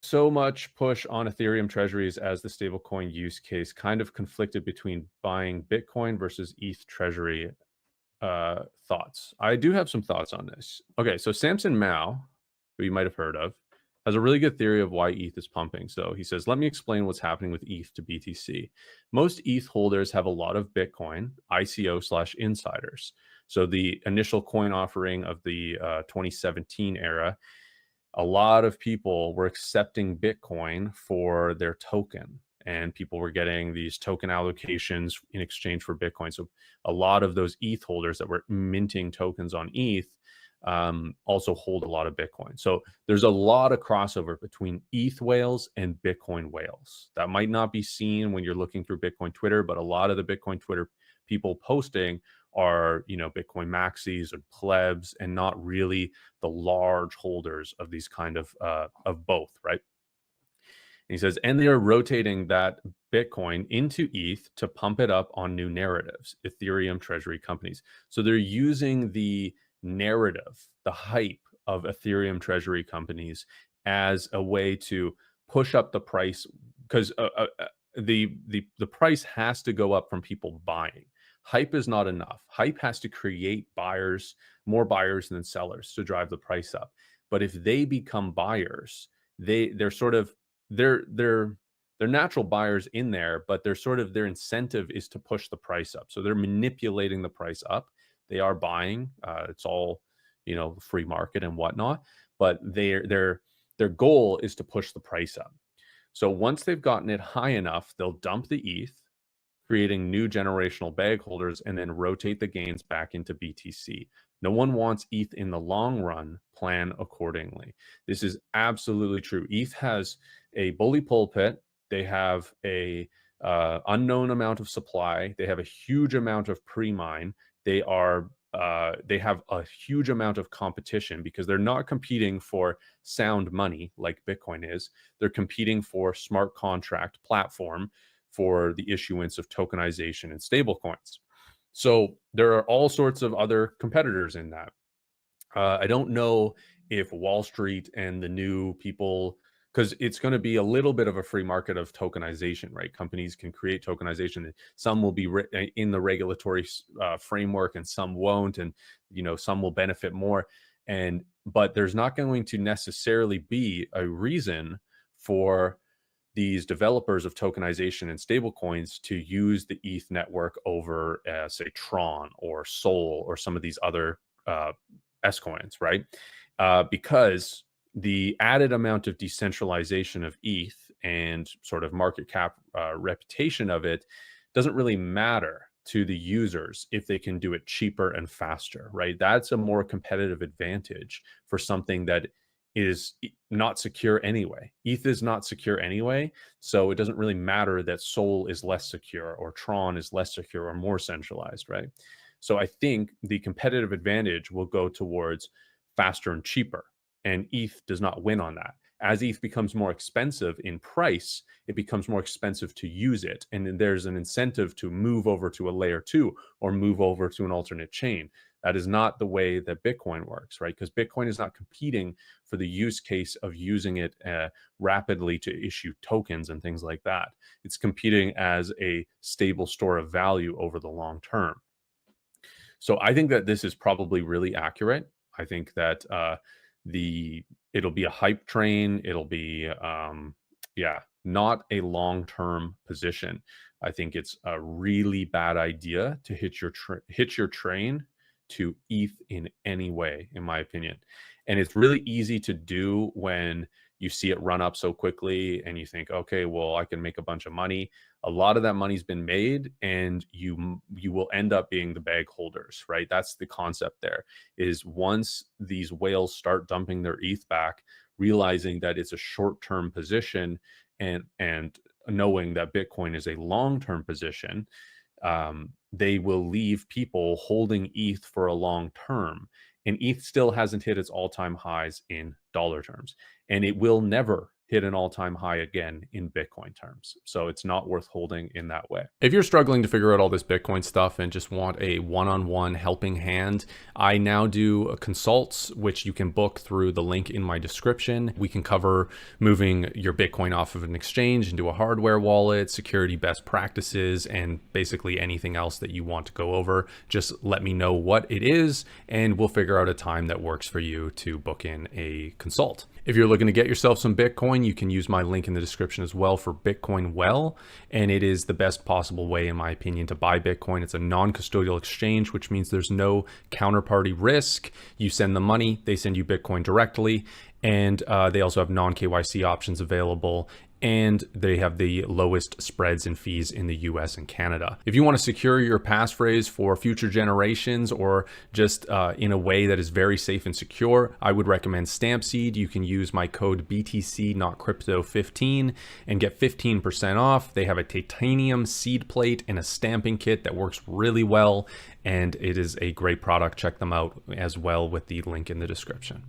So much push on Ethereum treasuries as the stablecoin use case kind of conflicted between buying Bitcoin versus ETH treasury. Thoughts. I do have some thoughts on this. Okay, so Samson Mao, who you might have heard of, has a really good theory of why ETH is pumping. So he says, let me explain what's happening with ETH to BTC. Most ETH holders have a lot of Bitcoin, ICO/insiders. So the initial coin offering of the 2017 era, a lot of people were accepting Bitcoin for their token, and people were getting these token allocations in exchange for Bitcoin. So a lot of those ETH holders that were minting tokens on ETH also hold a lot of Bitcoin. So there's a lot of crossover between ETH whales and Bitcoin whales. That might not be seen when you're looking through Bitcoin Twitter, but a lot of the Bitcoin Twitter people posting are, Bitcoin maxis and plebs, and not really the large holders of these kind of both, right? And he says, and they are rotating that Bitcoin into ETH to pump it up on new narratives, Ethereum treasury companies. So they're using the narrative, the hype of Ethereum treasury companies as a way to push up the price, because the price has to go up from people buying. Hype is not enough. Hype has to create buyers, more buyers than sellers, to drive the price up. But if they become buyers, they're sort of they're natural buyers in there, but they're sort of, their incentive is to push the price up. So they're manipulating the price up. They are buying. It's all, free market and whatnot. But their goal is to push the price up. So once they've gotten it high enough, they'll dump the ETH, creating new generational bag holders, and then rotate the gains back into BTC. No one wants ETH in the long run. Plan accordingly. This is absolutely true. ETH has a bully pulpit. They have a unknown amount of supply. They have a huge amount of pre-mine. They have a huge amount of competition because they're not competing for sound money like Bitcoin is. They're competing for smart contract platform for the issuance of tokenization and stablecoins. So there are all sorts of other competitors in that. I don't know if Wall Street and the new people, because it's going to be a little bit of a free market of tokenization, right? Companies can create tokenization. Some will be in the regulatory framework, and some won't, and some will benefit more. But there's not going to necessarily be a reason for these developers of tokenization and stablecoins to use the ETH network over, say, Tron or Sol or some of these other S coins, right? Because the added amount of decentralization of ETH and sort of market cap reputation of it doesn't really matter to the users if they can do it cheaper and faster, right? That's a more competitive advantage for something that is not secure anyway. ETH is not secure anyway, so it doesn't really matter that Sol is less secure or Tron is less secure or more centralized, right? So I think the competitive advantage will go towards faster and cheaper, and ETH does not win on that. As ETH becomes more expensive in price, it becomes more expensive to use it, and then there's an incentive to move over to a layer 2 or move over to an alternate chain. That is not the way that Bitcoin works, right? Because Bitcoin is not competing for the use case of using it rapidly to issue tokens and things like that. It's competing as a stable store of value over the long term. So I think that this is probably really accurate. I think that it'll be a hype train. It'll be not a long-term position. I think it's a really bad idea to hitch your train to ETH in any way, in my opinion. And it's really easy to do when you see it run up so quickly and you think, okay, well, I can make a bunch of money. A lot of that money's been made, and you will end up being the bag holders, right? That's the concept there, is once these whales start dumping their ETH back, realizing that it's a short-term position, and knowing that Bitcoin is a long-term position, they will leave people holding ETH for a long term. And ETH still hasn't hit its all-time highs in dollar terms, and it will never hit an all-time high again in Bitcoin terms. So it's not worth holding in that way. If you're struggling to figure out all this Bitcoin stuff and just want a one-on-one helping hand, I now do consults, which you can book through the link in my description. We can cover moving your Bitcoin off of an exchange into a hardware wallet, security best practices, and basically anything else that you want to go over. Just let me know what it is, and we'll figure out a time that works for you to book in a consult. If you're looking to get yourself some Bitcoin, you can use my link in the description as well for Bitcoin Well, and it is the best possible way, in my opinion, to buy Bitcoin. It's a non-custodial exchange, which means there's no counterparty risk. You send the money, they send you Bitcoin directly, and they also have non-KYC options available, and they have the lowest spreads and fees in the US and Canada. If you want to secure your passphrase for future generations, or just in a way that is very safe and secure, I would recommend Stampseed. You can use my code BTC not crypto 15 and get 15% off. They have a titanium seed plate and a stamping kit that works really well, and it is a great product. Check them out as well with the link in the description.